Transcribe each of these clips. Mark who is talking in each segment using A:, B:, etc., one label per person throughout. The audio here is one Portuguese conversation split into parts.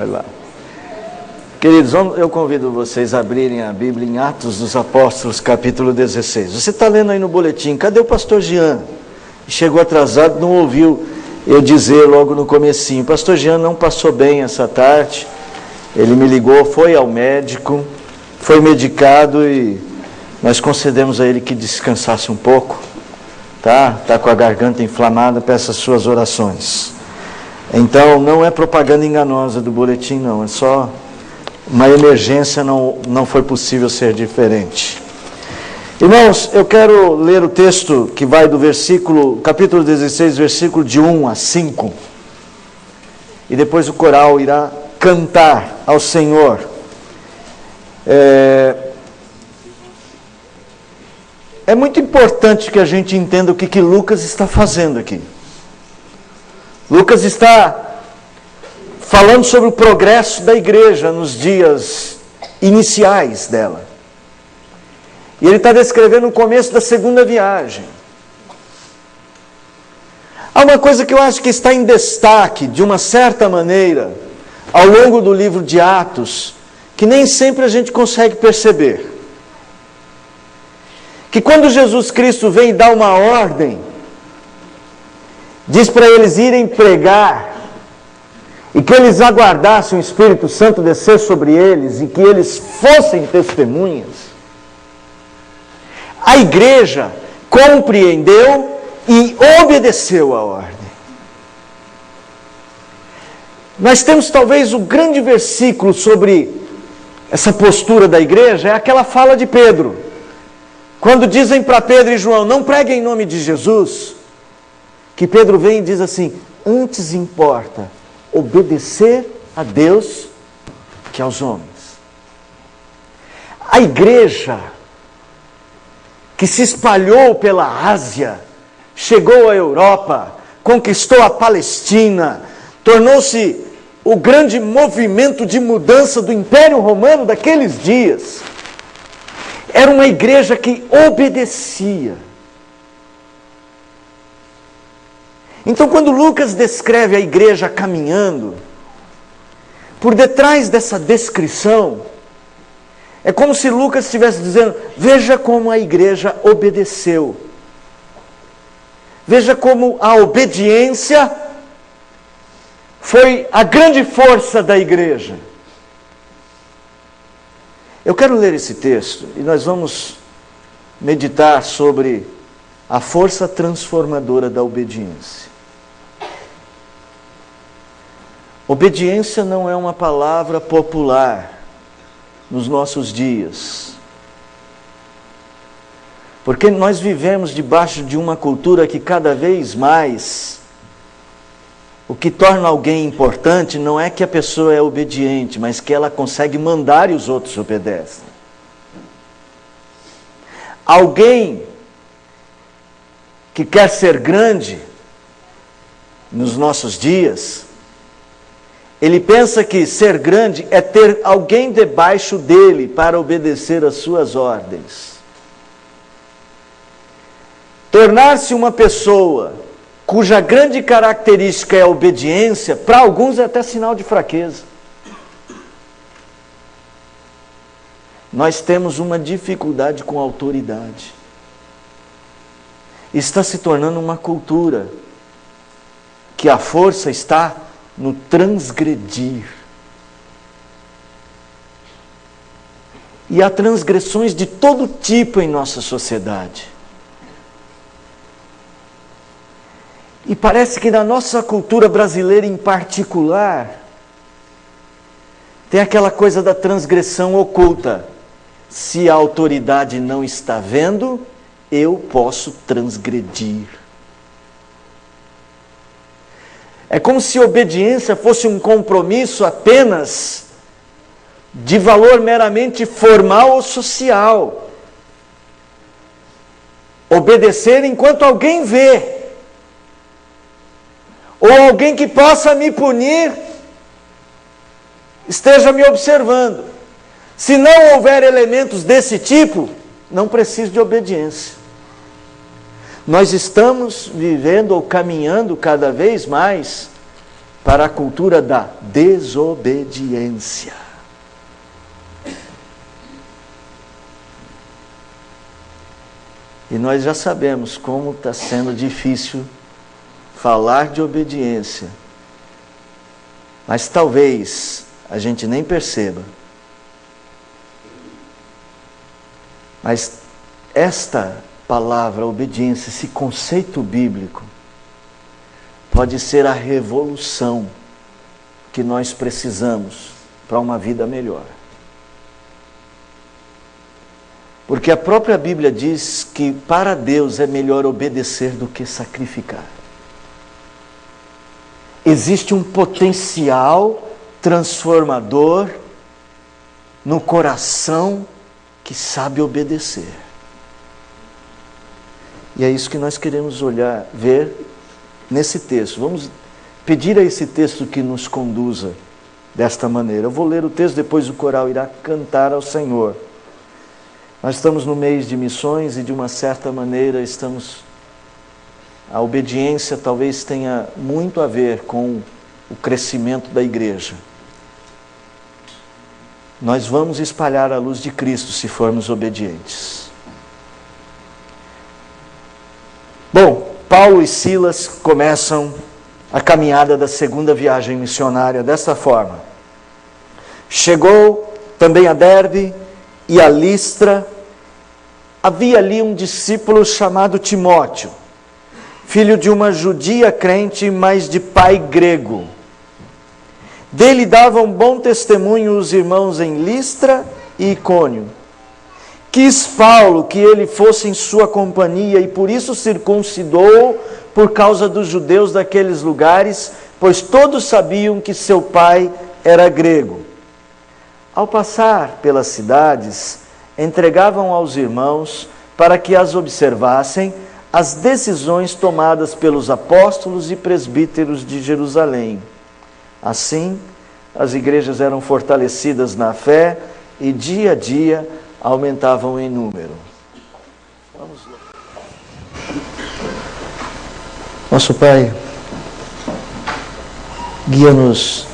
A: Vai lá. Queridos, eu convido vocês a abrirem a Bíblia em Atos dos Apóstolos, capítulo 16. Você está lendo aí no boletim, cadê o pastor Jean? Chegou atrasado, não ouviu eu dizer logo no comecinho. O pastor Jean não passou bem essa tarde, ele me ligou, foi ao médico, foi medicado e nós concedemos a ele que descansasse um pouco, tá? Está com a garganta inflamada, peço as suas orações. Então, não é propaganda enganosa do boletim, não, é só uma emergência, não foi possível ser diferente. Irmãos, eu quero ler o texto que vai do capítulo 16, versículo de 1 a 5. E depois o coral irá cantar ao Senhor. É muito importante que a gente entenda o que Lucas está fazendo aqui. Lucas está falando sobre o progresso da igreja nos dias iniciais dela. E ele está descrevendo o começo da segunda viagem. Há uma coisa que eu acho que está em destaque, de uma certa maneira, ao longo do livro de Atos, que nem sempre a gente consegue perceber. Que quando Jesus Cristo vem e dá uma ordem, diz para eles irem pregar, e que eles aguardassem o Espírito Santo descer sobre eles, e que eles fossem testemunhas, a igreja compreendeu e obedeceu a ordem. Nós temos talvez o grande versículo sobre essa postura da igreja, é aquela fala de Pedro, quando dizem para Pedro e João, não preguem em nome de Jesus, que Pedro vem e diz assim, antes importa obedecer a Deus que aos homens. A igreja que se espalhou pela Ásia, chegou à Europa, conquistou a Palestina, tornou-se o grande movimento de mudança do Império Romano daqueles dias. Era uma igreja que obedecia. Então, quando Lucas descreve a igreja caminhando, por detrás dessa descrição, é como se Lucas estivesse dizendo, veja como a igreja obedeceu. Veja como a obediência foi a grande força da igreja. Eu quero ler esse texto e nós vamos meditar sobre a força transformadora da obediência. Obediência não é uma palavra popular nos nossos dias. Porque nós vivemos debaixo de uma cultura que cada vez mais, o que torna alguém importante não é que a pessoa é obediente, mas que ela consegue mandar e os outros obedecem. Alguém que quer ser grande nos nossos dias, ele pensa que ser grande é ter alguém debaixo dele para obedecer às suas ordens. Tornar-se uma pessoa cuja grande característica é a obediência, para alguns é até sinal de fraqueza. Nós temos uma dificuldade com a autoridade. Está se tornando uma cultura que a força está no transgredir. E há transgressões de todo tipo em nossa sociedade. E parece que na nossa cultura brasileira em particular, tem aquela coisa da transgressão oculta. Se a autoridade não está vendo, eu posso transgredir. É como se obediência fosse um compromisso apenas de valor meramente formal ou social. Obedecer enquanto alguém vê. Ou alguém que possa me punir, esteja me observando. Se não houver elementos desse tipo, não preciso de obediência. Nós estamos vivendo ou caminhando cada vez mais para a cultura da desobediência. E nós já sabemos como está sendo difícil falar de obediência. Mas talvez a gente nem perceba. Mas esta palavra, obediência, esse conceito bíblico, pode ser a revolução que nós precisamos para uma vida melhor. Porque a própria Bíblia diz que para Deus é melhor obedecer do que sacrificar. Existe um potencial transformador no coração que sabe obedecer. E é isso que nós queremos olhar, ver nesse texto. Vamos pedir a esse texto que nos conduza desta maneira. Eu vou ler o texto, depois o coral irá cantar ao Senhor. Nós estamos no mês de missões e de uma certa maneira a obediência talvez tenha muito a ver com o crescimento da igreja. Nós vamos espalhar a luz de Cristo se formos obedientes. Bom, Paulo e Silas começam a caminhada da segunda viagem missionária desta forma. Chegou também a Derbe e a Listra. Havia ali um discípulo chamado Timóteo, filho de uma judia crente, mas de pai grego. Dele davam bom testemunho os irmãos em Listra e Icônio. Quis Paulo que ele fosse em sua companhia e por isso circuncidou por causa dos judeus daqueles lugares, pois todos sabiam que seu pai era grego. Ao passar pelas cidades, entregavam aos irmãos para que as observassem as decisões tomadas pelos apóstolos e presbíteros de Jerusalém. Assim, as igrejas eram fortalecidas na fé e dia a dia aumentavam em número. Vamos lá. Nosso Pai, guia-nos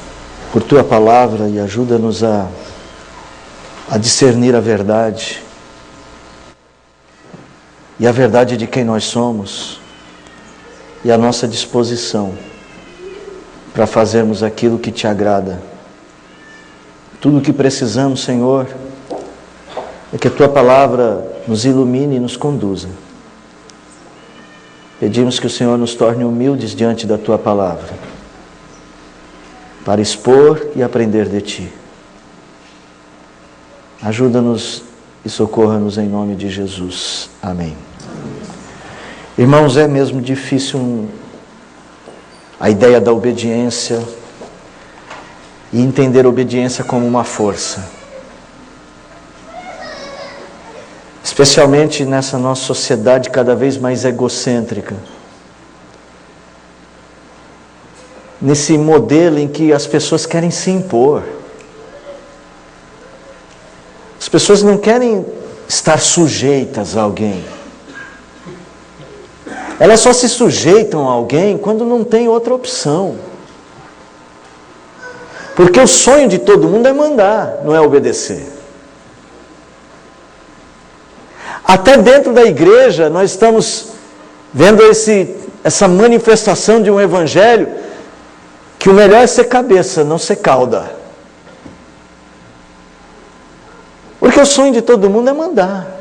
A: por Tua palavra e ajuda-nos a discernir a verdade e a verdade de quem nós somos e a nossa disposição para fazermos aquilo que Te agrada. Tudo o que precisamos, Senhor, é que a Tua palavra nos ilumine e nos conduza. Pedimos que o Senhor nos torne humildes diante da Tua palavra, para expor e aprender de Ti. Ajuda-nos e socorra-nos em nome de Jesus. Amém. Irmãos, é mesmo difícil a ideia da obediência e entender a obediência como uma força. Especialmente nessa nossa sociedade cada vez mais egocêntrica. Nesse modelo em que as pessoas querem se impor. As pessoas não querem estar sujeitas a alguém. Elas só se sujeitam a alguém quando não tem outra opção. Porque o sonho de todo mundo é mandar, não é obedecer. Até dentro da igreja nós estamos vendo essa manifestação de um evangelho que o melhor é ser cabeça, não ser cauda. Porque o sonho de todo mundo é mandar.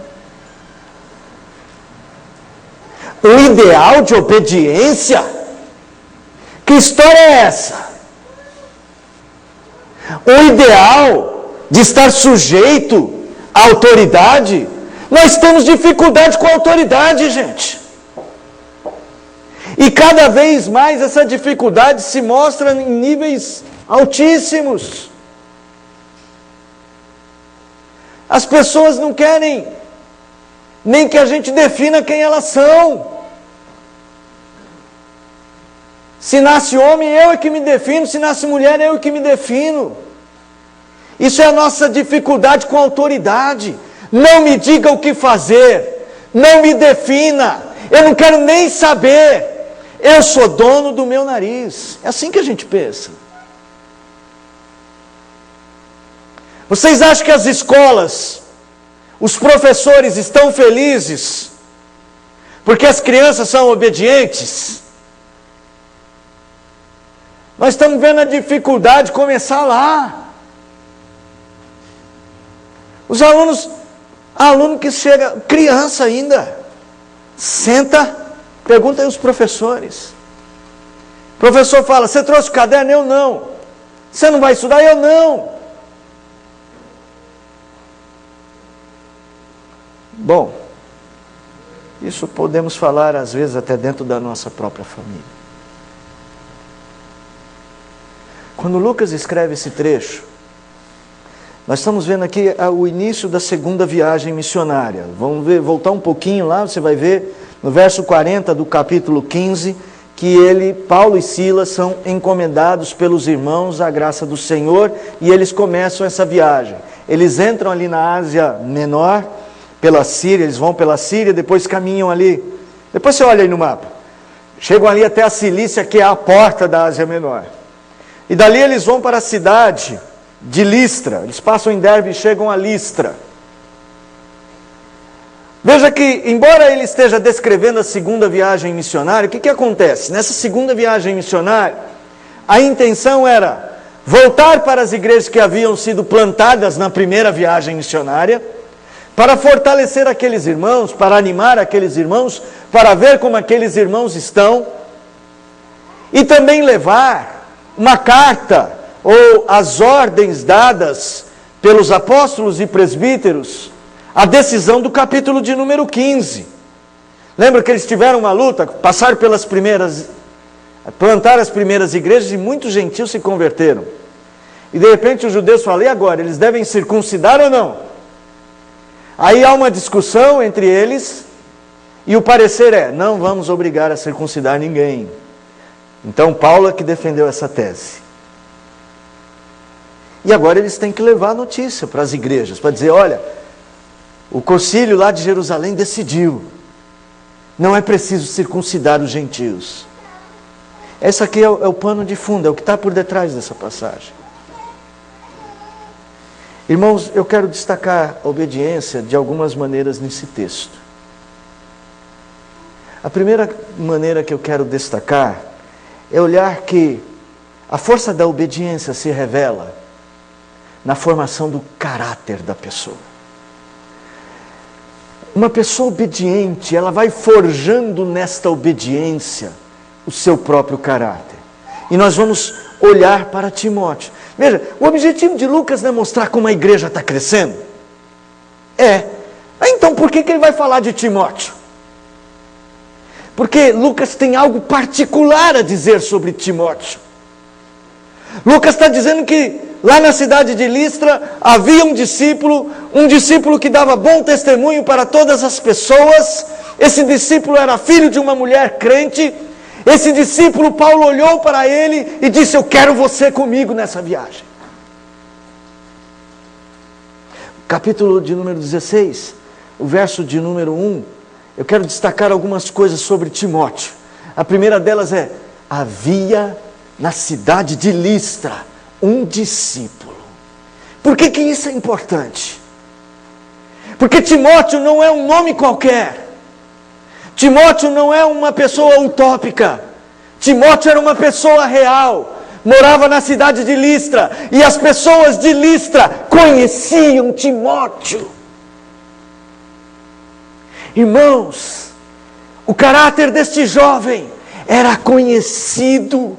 A: O ideal de obediência? Que história é essa? O ideal de estar sujeito à autoridade? Nós temos dificuldade com a autoridade, gente. E cada vez mais essa dificuldade se mostra em níveis altíssimos. As pessoas não querem nem que a gente defina quem elas são. Se nasce homem, eu é que me defino. Se nasce mulher, eu é que me defino. Isso é a nossa dificuldade com a autoridade. Não me diga o que fazer. Não me defina. Eu não quero nem saber. Eu sou dono do meu nariz. É assim que a gente pensa. Vocês acham que as escolas, os professores estão felizes porque as crianças são obedientes? Nós estamos vendo a dificuldade de começar lá. Os aluno que chega, criança ainda, senta, pergunta aí os professores. O professor fala, você trouxe o caderno? Eu não. Você não vai estudar? Eu não. Bom, isso podemos falar às vezes até dentro da nossa própria família. Quando Lucas escreve esse trecho, nós estamos vendo aqui o início da segunda viagem missionária. Vamos voltar um pouquinho lá, você vai ver no verso 40 do capítulo 15, que Paulo e Silas são encomendados pelos irmãos à graça do Senhor, e eles começam essa viagem. Eles entram ali na Ásia Menor, pela Síria, eles vão pela Síria, depois caminham ali. Depois você olha aí no mapa. Chegam ali até a Cilícia, que é a porta da Ásia Menor. E dali eles vão para a cidade de Listra. Eles passam em Derbe e chegam a Listra. Veja que, embora ele esteja descrevendo a segunda viagem missionária, o que acontece? Nessa segunda viagem missionária, a intenção era voltar para as igrejas que haviam sido plantadas na primeira viagem missionária, para fortalecer aqueles irmãos, para animar aqueles irmãos, para ver como aqueles irmãos estão, e também levar uma carta, ou as ordens dadas pelos apóstolos e presbíteros, a decisão do capítulo de número 15. Lembra que eles tiveram uma luta, passaram pelas primeiras, plantaram as primeiras igrejas e muitos gentios se converteram. E de repente os judeus falam, e agora, eles devem circuncidar ou não? Aí há uma discussão entre eles, e o parecer é, não vamos obrigar a circuncidar ninguém. Então Paulo é que defendeu essa tese. E agora eles têm que levar a notícia para as igrejas, para dizer, olha, o concílio lá de Jerusalém decidiu, não é preciso circuncidar os gentios. Esse aqui é o pano de fundo, é o que está por detrás dessa passagem. Irmãos, eu quero destacar a obediência de algumas maneiras nesse texto. A primeira maneira que eu quero destacar é olhar que a força da obediência se revela na formação do caráter da pessoa. Uma pessoa obediente, ela vai forjando nesta obediência o seu próprio caráter. E nós vamos olhar para Timóteo. Veja, o objetivo de Lucas não é mostrar como a igreja está crescendo? Então por que ele vai falar de Timóteo? Porque Lucas tem algo particular a dizer sobre Timóteo. Lucas está dizendo que lá na cidade de Listra havia um discípulo que dava bom testemunho para todas as pessoas. Esse discípulo era filho de uma mulher crente. Esse discípulo, Paulo olhou para ele e disse, eu quero você comigo nessa viagem. Capítulo de número 16, o verso de número 1, eu quero destacar algumas coisas sobre Timóteo. A primeira delas é, havia na cidade de Listra um discípulo. Por que isso é importante? Porque Timóteo não é um nome qualquer. Timóteo não é uma pessoa utópica. Timóteo era uma pessoa real. Morava na cidade de Listra. E as pessoas de Listra conheciam Timóteo. Irmãos, o caráter deste jovem era conhecido.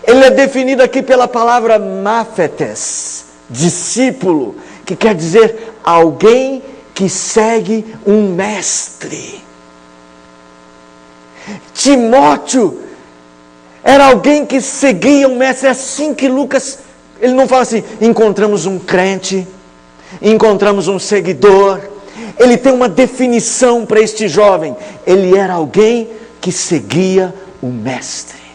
A: Ele é definido aqui pela palavra mafetes, discípulo, que quer dizer alguém que segue um mestre. Timóteo era alguém que seguia um mestre. É assim que Lucas, ele não fala assim, encontramos um crente, encontramos um seguidor. Ele tem uma definição para este jovem. Ele era alguém que seguia o mestre.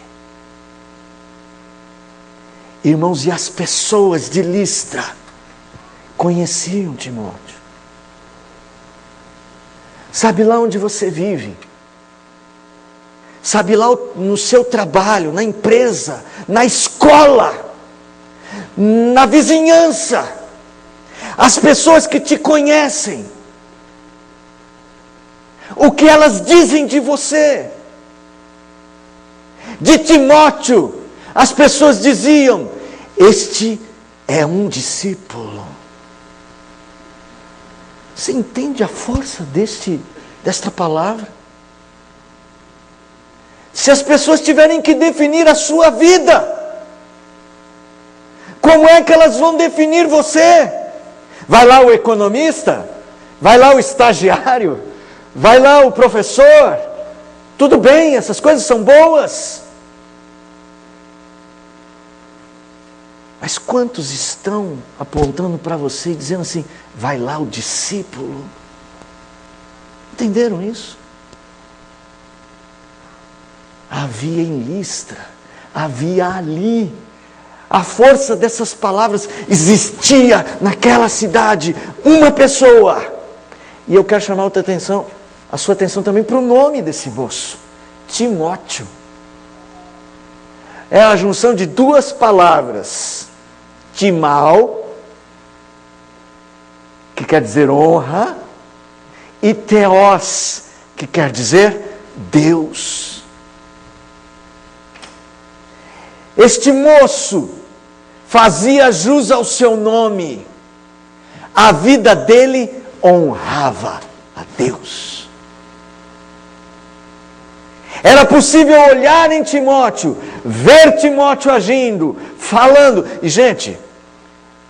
A: Irmãos, e as pessoas de Listra conheciam Timóteo. Sabe lá onde você vive? Sabe, lá no seu trabalho, na empresa, na escola, na vizinhança, as pessoas que te conhecem, o que elas dizem de você. De Timóteo, as pessoas diziam: este é um discípulo. Você entende a força desta palavra? Se as pessoas tiverem que definir a sua vida, como é que elas vão definir você? Vai lá o economista? Vai lá o estagiário? Vai lá o professor? Tudo bem, essas coisas são boas. Mas quantos estão apontando para você e dizendo assim: vai lá o discípulo? Entenderam isso? Havia em Listra, havia ali, a força dessas palavras existia naquela cidade, uma pessoa. E eu quero chamar a sua atenção também para o nome desse moço, Timóteo. É a junção de duas palavras, Timal, que quer dizer honra, e Theos, que quer dizer Deus. Este moço fazia jus ao seu nome, a vida dele honrava a Deus. Era possível olhar em Timóteo, ver Timóteo agindo, falando. E gente,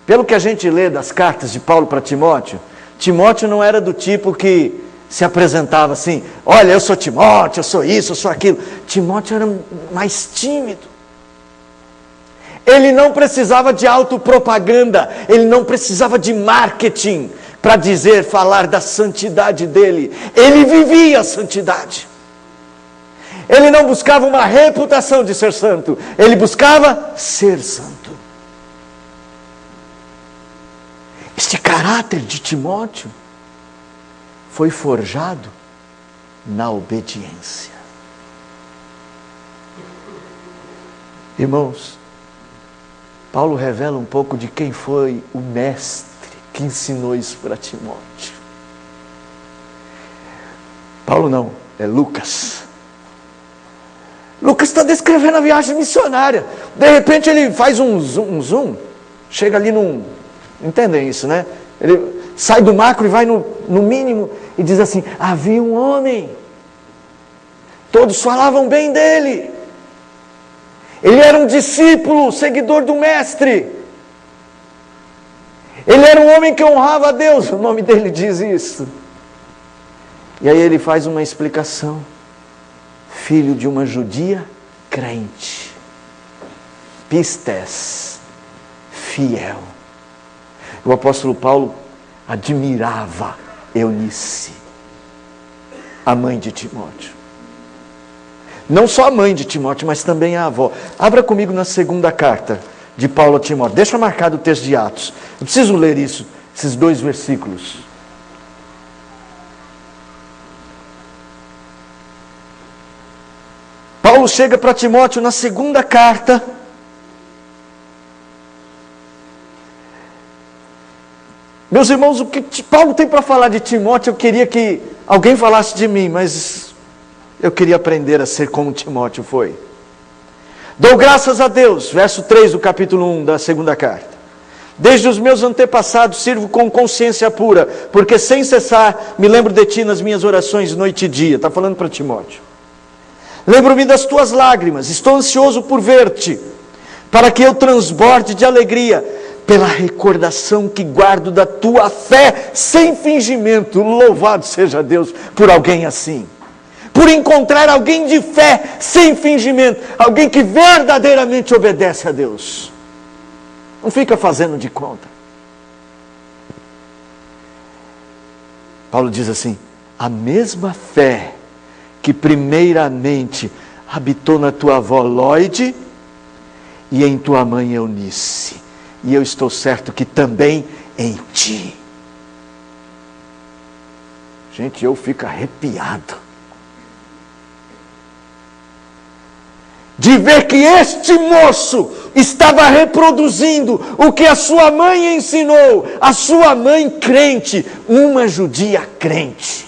A: pelo que a gente lê das cartas de Paulo para Timóteo, Timóteo não era do tipo que se apresentava assim: olha, eu sou Timóteo, eu sou isso, eu sou aquilo. Timóteo era mais tímido. Ele não precisava de autopropaganda, ele não precisava de marketing para falar da santidade dele. Ele vivia a santidade. Ele não buscava uma reputação de ser santo, ele buscava ser santo. Este caráter de Timóteo foi forjado na obediência. Irmãos, Paulo revela um pouco de quem foi o mestre que ensinou isso para Timóteo. Paulo não, é Lucas. Lucas está descrevendo a viagem missionária. De repente ele faz um zoom, chega ali num... Entendem isso, né? Ele sai do macro e vai no mínimo e diz assim: havia um homem, todos falavam bem dele. Ele era um discípulo, seguidor do mestre. Ele era um homem que honrava a Deus. O nome dele diz isso. E aí ele faz uma explicação. Filho de uma judia crente. Pistes, fiel. O apóstolo Paulo admirava Eunice, a mãe de Timóteo. Não só a mãe de Timóteo, mas também a avó. Abra comigo na segunda carta de Paulo a Timóteo. Deixa marcado o texto de Atos. Eu preciso ler isso, esses 2 versículos. Paulo chega para Timóteo na segunda carta. Meus irmãos, o que Paulo tem para falar de Timóteo, eu queria que alguém falasse de mim, mas eu queria aprender a ser como Timóteo foi. Dou graças a Deus, verso 3 do capítulo 1 da segunda carta. Desde os meus antepassados sirvo com consciência pura, porque sem cessar me lembro de ti nas minhas orações noite e dia. Está falando para Timóteo. Lembro-me das tuas lágrimas, estou ansioso por ver-te, para que eu transborde de alegria, pela recordação que guardo da tua fé, sem fingimento. Louvado seja Deus por alguém assim. Por encontrar alguém de fé, sem fingimento, alguém que verdadeiramente obedece a Deus. Não fica fazendo de conta. Paulo diz assim: a mesma fé que primeiramente habitou na tua avó Lóide e em tua mãe Eunice, e eu estou certo que também em ti. Gente, eu fico arrepiado. de ver que este moço estava reproduzindo o que a sua mãe ensinou, a sua mãe crente, uma judia crente.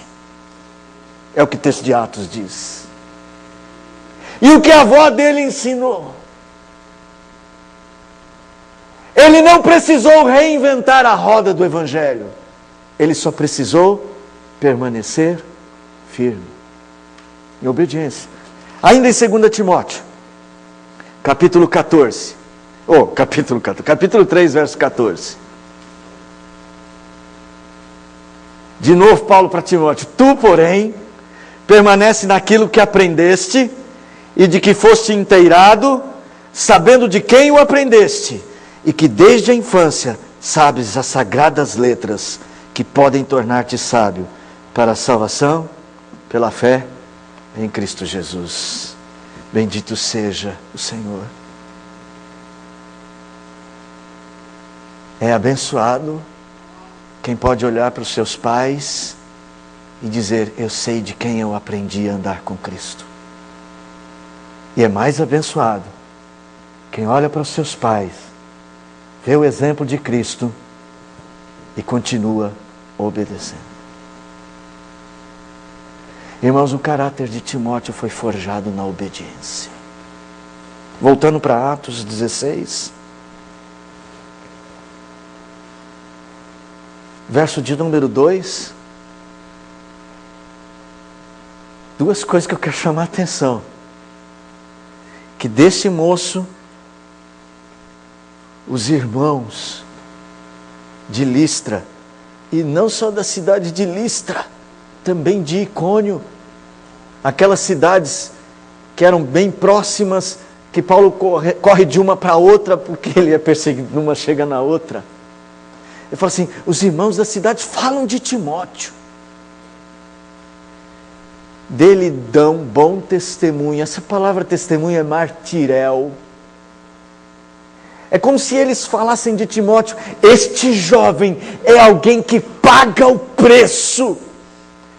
A: É o que o texto de Atos diz. E o que a avó dele ensinou. Ele não precisou reinventar a roda do Evangelho. Ele só precisou permanecer firme, em obediência. Ainda em 2 Timóteo, capítulo 14. Capítulo 3, verso 14. De novo Paulo para Timóteo: tu, porém, permanece naquilo que aprendeste e de que foste inteirado, sabendo de quem o aprendeste, e que desde a infância sabes as sagradas letras que podem tornar-te sábio para a salvação pela fé em Cristo Jesus. Bendito seja o Senhor. É abençoado quem pode olhar para os seus pais e dizer: eu sei de quem eu aprendi a andar com Cristo. E é mais abençoado quem olha para os seus pais, vê o exemplo de Cristo e continua obedecendo. Irmãos, o caráter de Timóteo foi forjado na obediência. Voltando para Atos 16, verso de número 2. Duas coisas que eu quero chamar a atenção. Que desse moço, os irmãos de Listra, e não só da cidade de Listra, também de Icônio, aquelas cidades que eram bem próximas, que Paulo corre de uma para outra, porque ele é perseguido, uma chega na outra. Ele fala assim: os irmãos da cidade falam de Timóteo. Dele dão bom testemunho. Essa palavra testemunho é martirel. É como se eles falassem de Timóteo: este jovem é alguém que paga o preço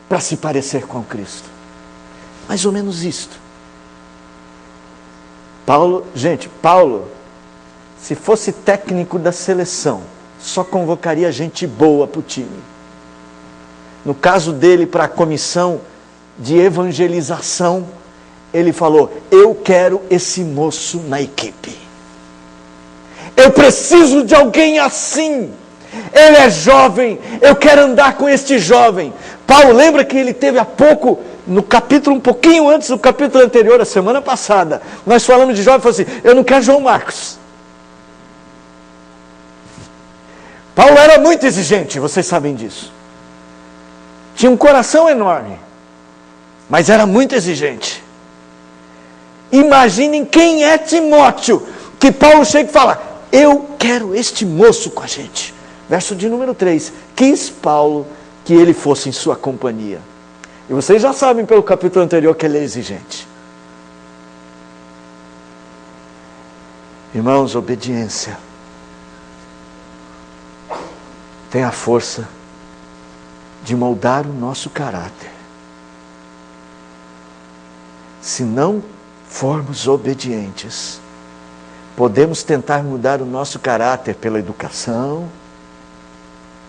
A: para se parecer com Cristo. Mais ou menos isto. Paulo, se fosse técnico da seleção, só convocaria gente boa para o time. No caso dele, para a comissão de evangelização, ele falou: eu quero esse moço na equipe. Eu preciso de alguém assim. Ele é jovem, eu quero andar com este jovem. Paulo, lembra que ele teve há pouco, no capítulo, um pouquinho antes do capítulo anterior, a semana passada, nós falamos de jovem e falou assim: eu não quero João Marcos. Paulo era muito exigente, vocês sabem disso. Tinha um coração enorme, mas era muito exigente. Imaginem quem é Timóteo, que Paulo chega e fala: eu quero este moço com a gente. Verso de número 3. Quis Paulo que ele fosse em sua companhia. E vocês já sabem pelo capítulo anterior que ele é exigente. Irmãos, obediência tem a força de moldar o nosso caráter. Se não formos obedientes, podemos tentar mudar o nosso caráter pela educação,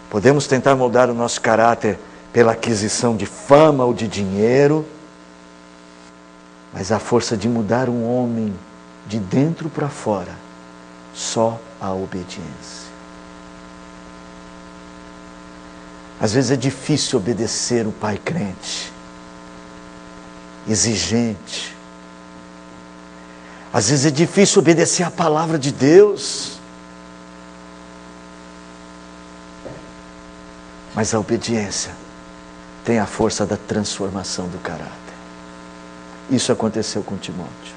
A: podemos tentar mudar o nosso caráter pela aquisição de fama ou de dinheiro, mas a força de mudar um homem de dentro para fora, só a obediência. Às vezes é difícil obedecer o pai crente, exigente. Às vezes é difícil obedecer a palavra de Deus. Mas a obediência tem a força da transformação do caráter. Isso aconteceu com Timóteo.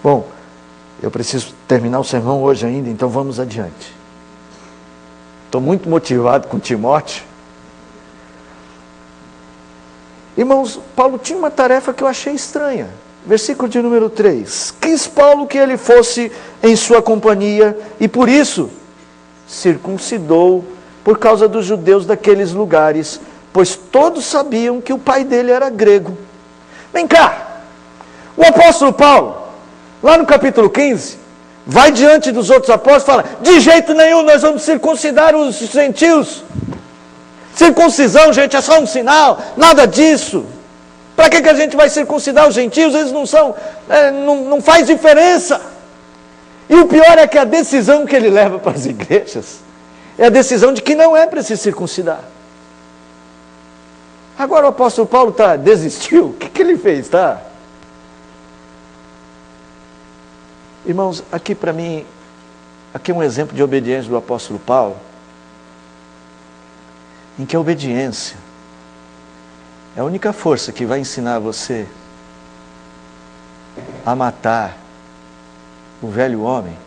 A: Bom, eu preciso terminar o sermão hoje ainda, então vamos adiante. Estou muito motivado com Timóteo. Irmãos, Paulo tinha uma tarefa que eu achei estranha. Versículo de número 3. Quis Paulo que ele fosse em sua companhia, e por isso circuncidou por causa dos judeus daqueles lugares, pois todos sabiam que o pai dele era grego. Vem cá, O apóstolo Paulo, lá no capítulo 15, vai diante dos outros apóstolos e fala: de jeito nenhum nós vamos circuncidar os gentios. Circuncisão, gente, é só um sinal, nada disso. Para que a gente vai circuncidar os gentios? Eles não são, não faz diferença. E o pior é que a decisão que ele leva para as igrejas é a decisão de que não é para se circuncidar. Agora o apóstolo Paulo desistiu. O que ele fez? Irmãos, aqui para mim, aqui é um exemplo de obediência do apóstolo Paulo, em que a obediência é a única força que vai ensinar você a matar o velho homem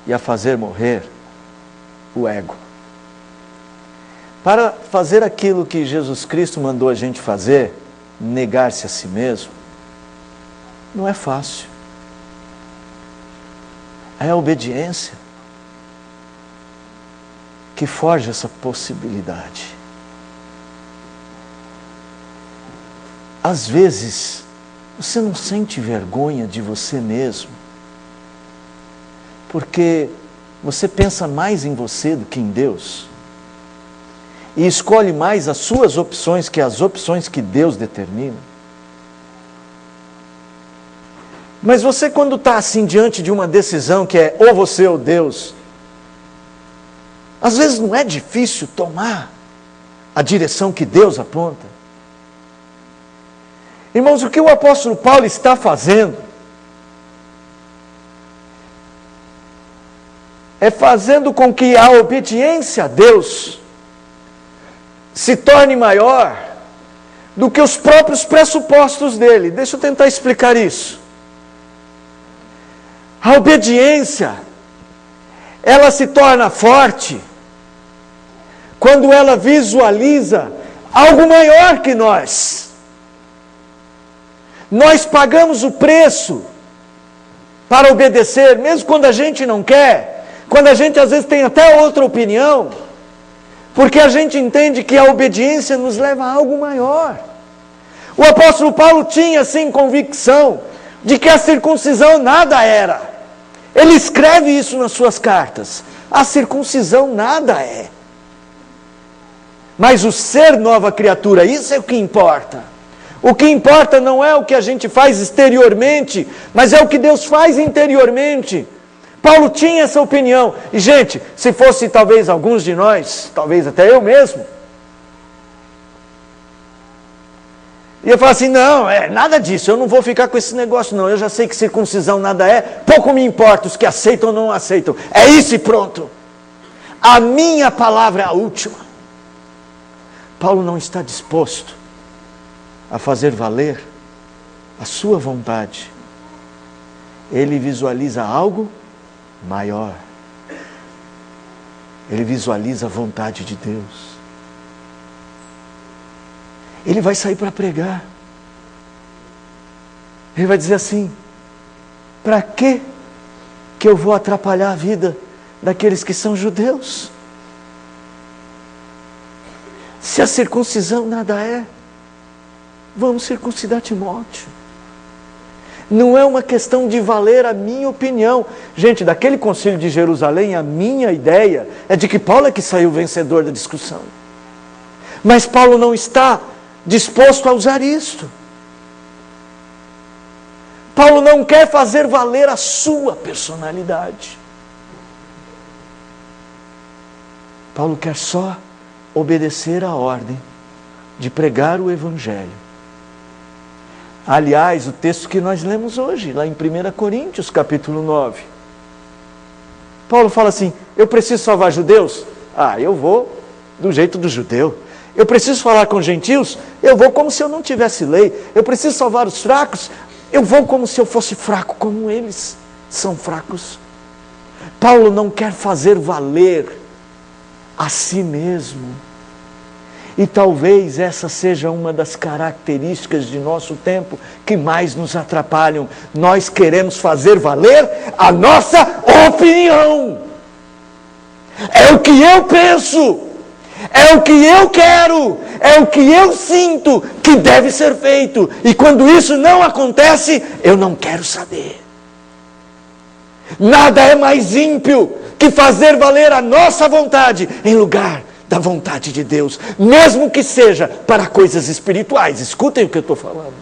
A: e a fazer morrer o ego. Para fazer aquilo que Jesus Cristo mandou a gente fazer, negar-se a si mesmo, não é fácil. É a obediência que forja essa possibilidade. Às vezes, você não sente vergonha de você mesmo, porque você pensa mais em você do que em Deus, e escolhe mais as suas opções que as opções que Deus determina. Mas você, quando está assim diante de uma decisão que é ou você ou Deus, às vezes não é difícil tomar a direção que Deus aponta. Irmãos, o que o apóstolo Paulo está fazendo é fazendo com que a obediência a Deus se torne maior do que os próprios pressupostos dele. Deixa eu tentar explicar isso. A obediência, ela se torna forte quando ela visualiza algo maior que nós. Nós pagamos o preço para obedecer, mesmo quando a gente não quer, quando a gente às vezes tem até outra opinião, porque a gente entende que a obediência nos leva a algo maior. O apóstolo Paulo tinha assim convicção de que a circuncisão nada era. Ele escreve isso nas suas cartas: a circuncisão nada é. Mas o ser nova criatura, isso é o que importa. O que importa não é o que a gente faz exteriormente, mas é o que Deus faz interiormente. Paulo tinha essa opinião. E gente, se fosse talvez alguns de nós, talvez até eu mesmo, ia falar assim: não, nada disso, eu não vou ficar com esse negócio não, eu já sei que circuncisão nada é, pouco me importa os que aceitam ou não aceitam, é isso e pronto. A minha palavra é a última. Paulo não está disposto a fazer valer a sua vontade. Ele visualiza algo maior. Ele visualiza a vontade de Deus. Ele vai sair para pregar. Ele vai dizer assim: para que eu vou atrapalhar a vida daqueles que são judeus? Se a circuncisão nada é, vamos circuncidar Timóteo. Não é uma questão de valer a minha opinião. Gente, daquele concílio de Jerusalém, a minha ideia é de que Paulo é que saiu vencedor da discussão. Mas Paulo não está disposto a usar isto. Paulo não quer fazer valer a sua personalidade. Paulo quer só obedecer a ordem de pregar o Evangelho. Aliás, o texto que nós lemos hoje, lá em 1 Coríntios, capítulo 9. Paulo fala assim: eu preciso salvar judeus? Eu vou do jeito do judeu. Eu preciso falar com gentios? Eu vou como se eu não tivesse lei. Eu preciso salvar os fracos? Eu vou como se eu fosse fraco, como eles são fracos. Paulo não quer fazer valer a si mesmo. E talvez essa seja uma das características de nosso tempo que mais nos atrapalham. Nós queremos fazer valer a nossa opinião. É o que eu penso. É o que eu quero, é o que eu sinto que deve ser feito. E quando isso não acontece, eu não quero saber. Nada é mais ímpio que fazer valer a nossa vontade em lugar da vontade de Deus, mesmo que seja para coisas espirituais. Escutem o que eu estou falando.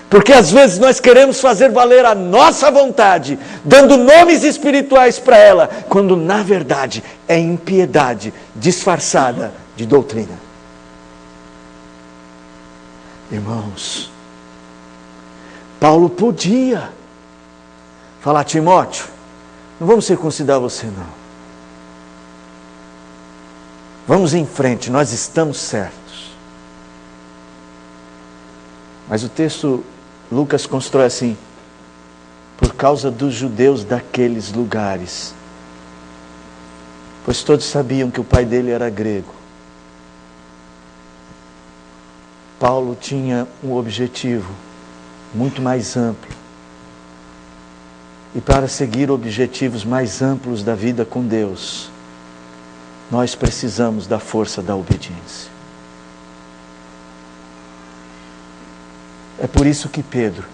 A: Porque às vezes nós queremos fazer valer a nossa vontade, dando nomes espirituais para ela, quando na verdade é impiedade disfarçada de doutrina. Irmãos, Paulo podia falar: Timóteo, não vamos circuncidar você não. Vamos em frente, nós estamos certos. Mas o texto, Lucas constrói assim: por causa dos judeus daqueles lugares. Pois todos sabiam que o pai dele era grego. Paulo tinha um objetivo muito mais amplo. E para seguir objetivos mais amplos da vida com Deus, nós precisamos da força da obediência. É por isso que Pedro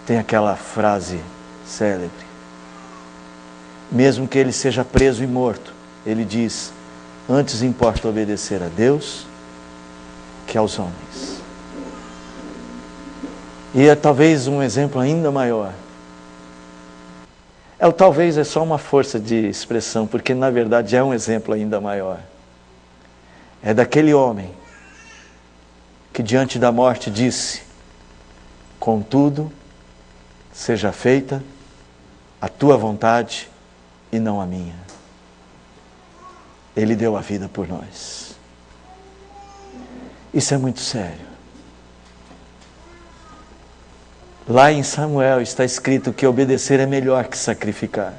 A: tem aquela frase célebre. Mesmo que ele seja preso e morto, ele diz: antes importa obedecer a Deus que aos homens. E é talvez um exemplo ainda maior. Talvez é só uma força de expressão, porque na verdade é um exemplo ainda maior. É daquele homem que diante da morte disse: contudo, seja feita a tua vontade e não a minha. Ele deu a vida por nós. Isso é muito sério. Lá em Samuel está escrito que obedecer é melhor que sacrificar.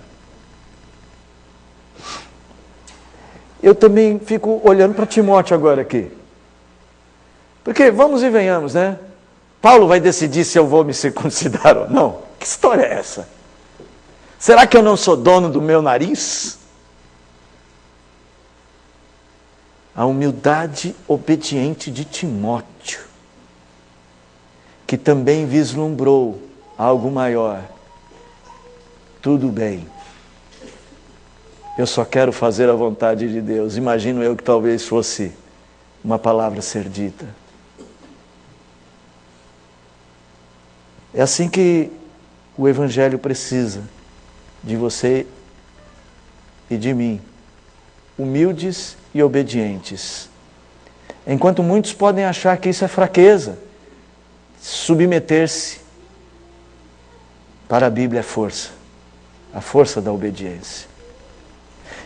A: Eu também fico olhando para Timóteo agora aqui. Porque, vamos e venhamos, né? Paulo vai decidir se eu vou me circuncidar ou não. Que história é essa? Será que eu não sou dono do meu nariz? A humildade obediente de Timóteo, que também vislumbrou algo maior. Tudo bem, eu só quero fazer a vontade de Deus. Imagino eu que talvez fosse uma palavra ser dita. É assim que o Evangelho precisa de você e de mim, humildes e obedientes. Enquanto muitos podem achar que isso é fraqueza, submeter-se, para a Bíblia é força, a força da obediência.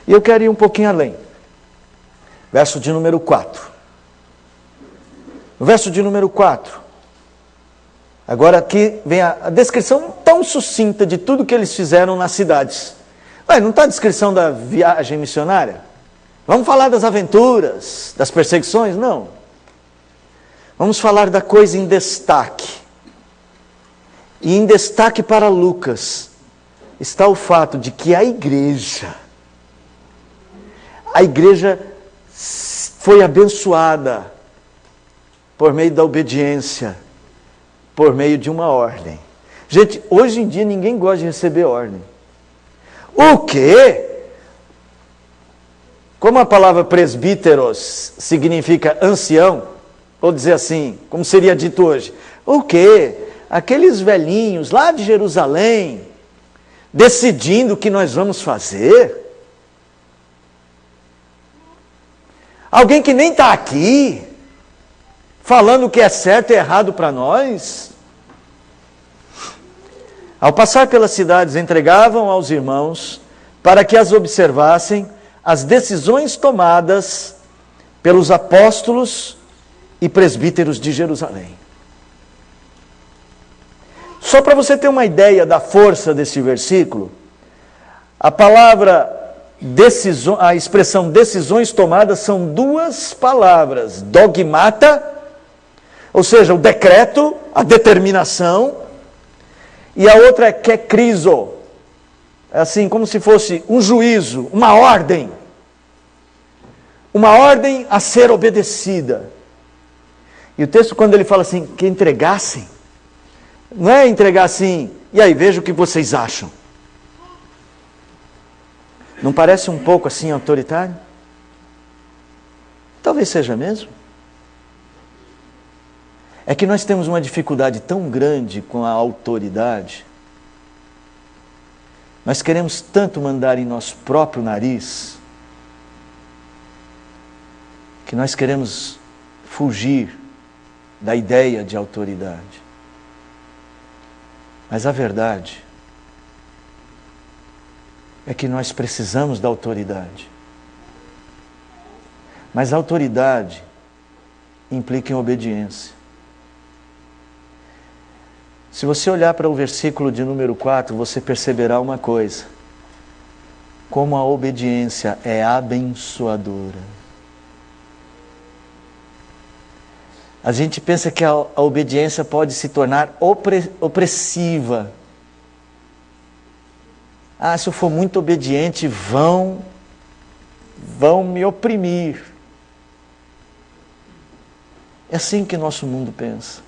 A: E eu quero ir um pouquinho além. Verso de número 4. No verso de número 4, agora aqui vem a descrição tão sucinta de tudo que eles fizeram nas cidades. Ué, não está a descrição da viagem missionária? Vamos falar das aventuras, das perseguições? Não. Vamos falar da coisa em destaque. E em destaque para Lucas está o fato de que a igreja foi abençoada por meio da obediência, por meio de uma ordem. Gente, hoje em dia ninguém gosta de receber ordem. O quê? Como a palavra presbíteros significa ancião, ou dizer assim, como seria dito hoje, o quê? Aqueles velhinhos lá de Jerusalém, decidindo o que nós vamos fazer? Alguém que nem está aqui, falando o que é certo e errado para nós? Ao passar pelas cidades, entregavam aos irmãos, para que as observassem, as decisões tomadas pelos apóstolos e presbíteros de Jerusalém. Só para você ter uma ideia da força desse versículo, a palavra a expressão decisões tomadas são duas palavras: dogmata, ou seja, o decreto, a determinação, e a outra é kekrizo, é assim como se fosse um juízo, uma ordem. uma ordem a ser obedecida. E o texto, quando ele fala assim, que entregassem, não é entregar assim, e aí, veja o que vocês acham. Não parece um pouco assim autoritário? Talvez seja mesmo. É que nós temos uma dificuldade tão grande com a autoridade. Nós queremos tanto mandar em nosso próprio nariz, que nós queremos fugir da ideia de autoridade. Mas a verdade é que nós precisamos da autoridade. Mas a autoridade implica em obediência. Se você olhar para o versículo de número 4, você perceberá uma coisa: como a obediência é abençoadora. A gente pensa que a obediência pode se tornar opressiva. Ah, se eu for muito obediente, vão me oprimir. É assim que nosso mundo pensa.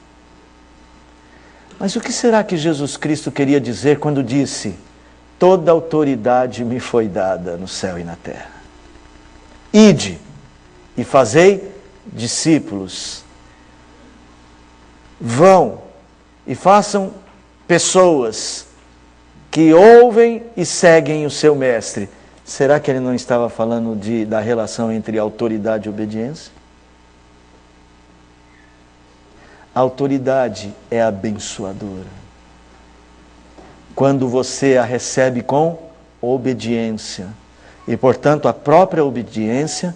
A: Mas o que será que Jesus Cristo queria dizer quando disse: toda autoridade me foi dada no céu e na terra? Ide e fazei discípulos. Vão e façam pessoas que ouvem e seguem o seu mestre. Será que ele não estava falando da relação entre autoridade e obediência? A autoridade é abençoadora quando você a recebe com obediência. E, portanto, a própria obediência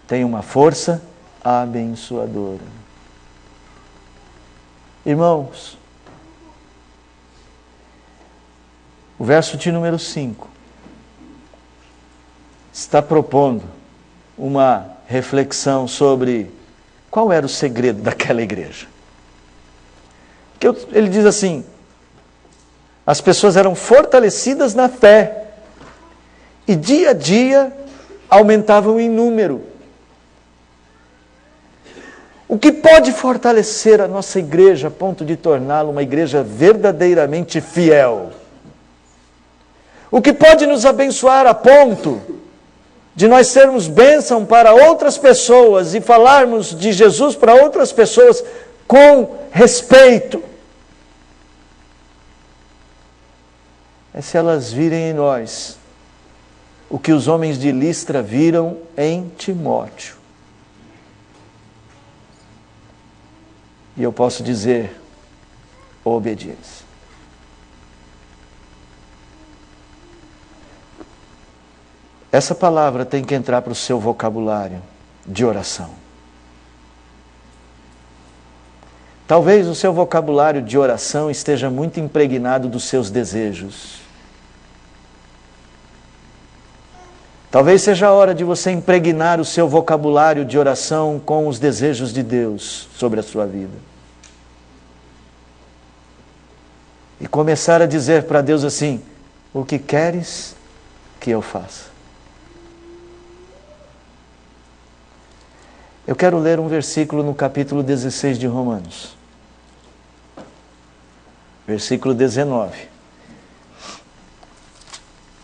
A: tem uma força abençoadora. Irmãos, o verso de número 5 está propondo uma reflexão sobre qual era o segredo daquela igreja. Ele diz assim: as pessoas eram fortalecidas na fé e dia a dia aumentavam em número. O que pode fortalecer a nossa igreja a ponto de torná-la uma igreja verdadeiramente fiel? O que pode nos abençoar a ponto de nós sermos bênção para outras pessoas e falarmos de Jesus para outras pessoas com respeito? É se elas virem em nós o que os homens de Listra viram em Timóteo. E eu posso dizer: obediência. Essa palavra tem que entrar para o seu vocabulário de oração. Talvez o seu vocabulário de oração esteja muito impregnado dos seus desejos. Talvez seja a hora de você impregnar o seu vocabulário de oração com os desejos de Deus sobre a sua vida. E começar a dizer para Deus assim: o que queres que eu faça? Eu quero ler um versículo no capítulo 16 de Romanos. Versículo 19.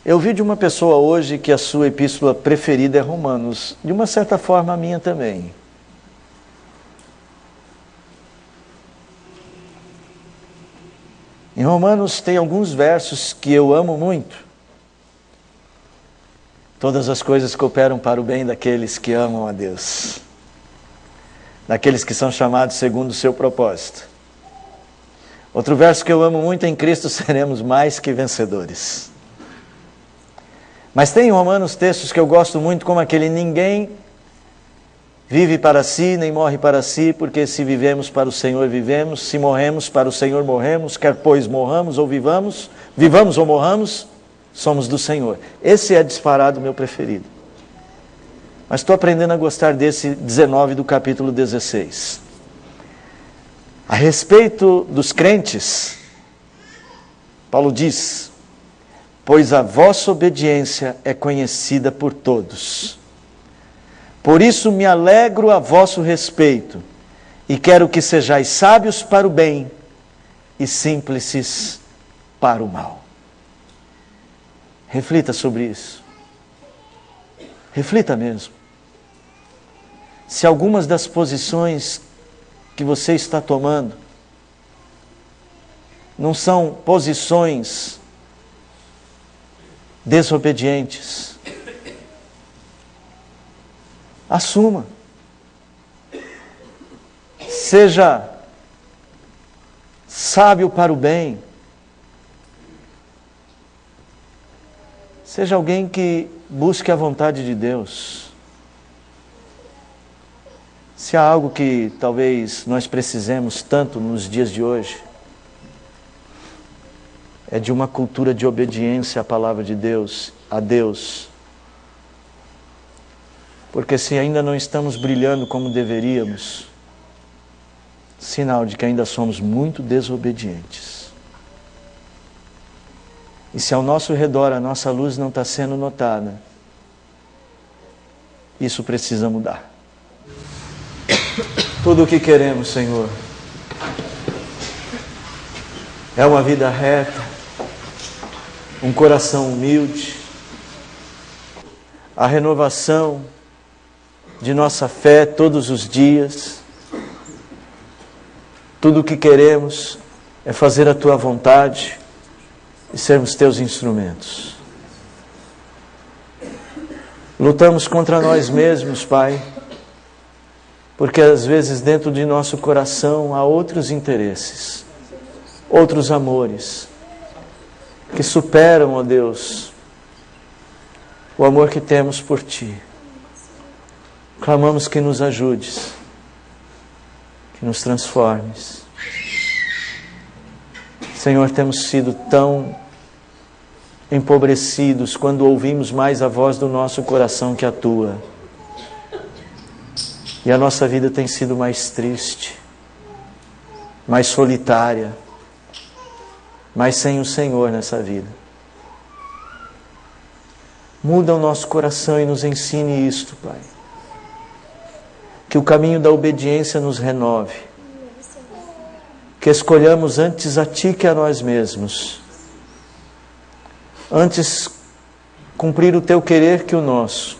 A: Eu vi de uma pessoa hoje que a sua epístola preferida é Romanos. De uma certa forma, a minha também. Em Romanos tem alguns versos que eu amo muito. Todas as coisas cooperam para o bem daqueles que amam a Deus, daqueles que são chamados segundo o seu propósito. Outro verso que eu amo muito: em Cristo seremos mais que vencedores. Mas tem em Romanos textos que eu gosto muito, como aquele: ninguém vive para si, nem morre para si, porque se vivemos para o Senhor vivemos, se morremos para o Senhor morremos, quer pois morramos ou vivamos ou morramos, somos do Senhor. Esse é disparado o meu preferido. Mas estou aprendendo a gostar desse 19 do capítulo 16. A respeito dos crentes, Paulo diz: pois a vossa obediência é conhecida por todos. Por isso me alegro a vosso respeito, e quero que sejais sábios para o bem e simples para o mal. Reflita sobre isso. Reflita mesmo. Se algumas das posições que você está tomando não são posições desobedientes, assuma. Seja sábio para o bem. Seja alguém que busque a vontade de Deus. Se há algo que talvez nós precisemos tanto nos dias de hoje, é de uma cultura de obediência à palavra de Deus, a Deus. Porque se ainda não estamos brilhando como deveríamos, sinal de que ainda somos muito desobedientes. E se ao nosso redor a nossa luz não está sendo notada, isso precisa mudar. Tudo o que queremos, Senhor, é uma vida reta, um coração humilde, a renovação de nossa fé todos os dias. Tudo o que queremos é fazer a Tua vontade e sermos Teus instrumentos. Lutamos contra nós mesmos, Pai, porque às vezes dentro de nosso coração há outros interesses, outros amores, que superam, ó Deus, o amor que temos por Ti. Clamamos que nos ajudes, que nos transformes. Senhor, temos sido tão empobrecidos quando ouvimos mais a voz do nosso coração que a Tua. E a nossa vida tem sido mais triste, mais solitária, mais sem o Senhor nessa vida. Muda o nosso coração e nos ensine isto, Pai. Que o caminho da obediência nos renove. Que escolhamos antes a Ti que a nós mesmos. Antes cumprir o Teu querer que o nosso.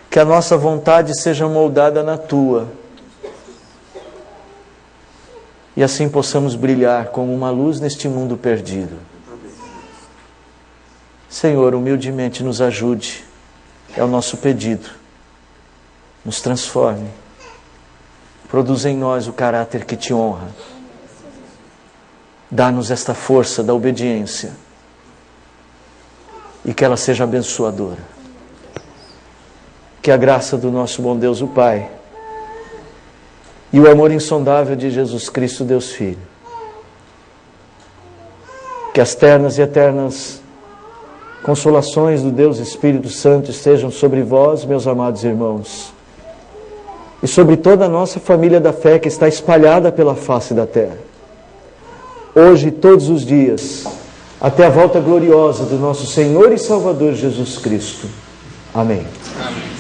A: Que a nossa vontade seja moldada na Tua. E assim possamos brilhar como uma luz neste mundo perdido. Senhor, humildemente nos ajude. É o nosso pedido. Nos transforme. Produza em nós o caráter que Te honra. Dá-nos esta força da obediência. E que ela seja abençoadora. Que a graça do nosso bom Deus, o Pai, e o amor insondável de Jesus Cristo, Deus Filho, que as ternas e eternas consolações do Deus Espírito Santo estejam sobre vós, meus amados irmãos, e sobre toda a nossa família da fé que está espalhada pela face da terra, hoje e todos os dias, até a volta gloriosa do nosso Senhor e Salvador Jesus Cristo. Amém.
B: Amém.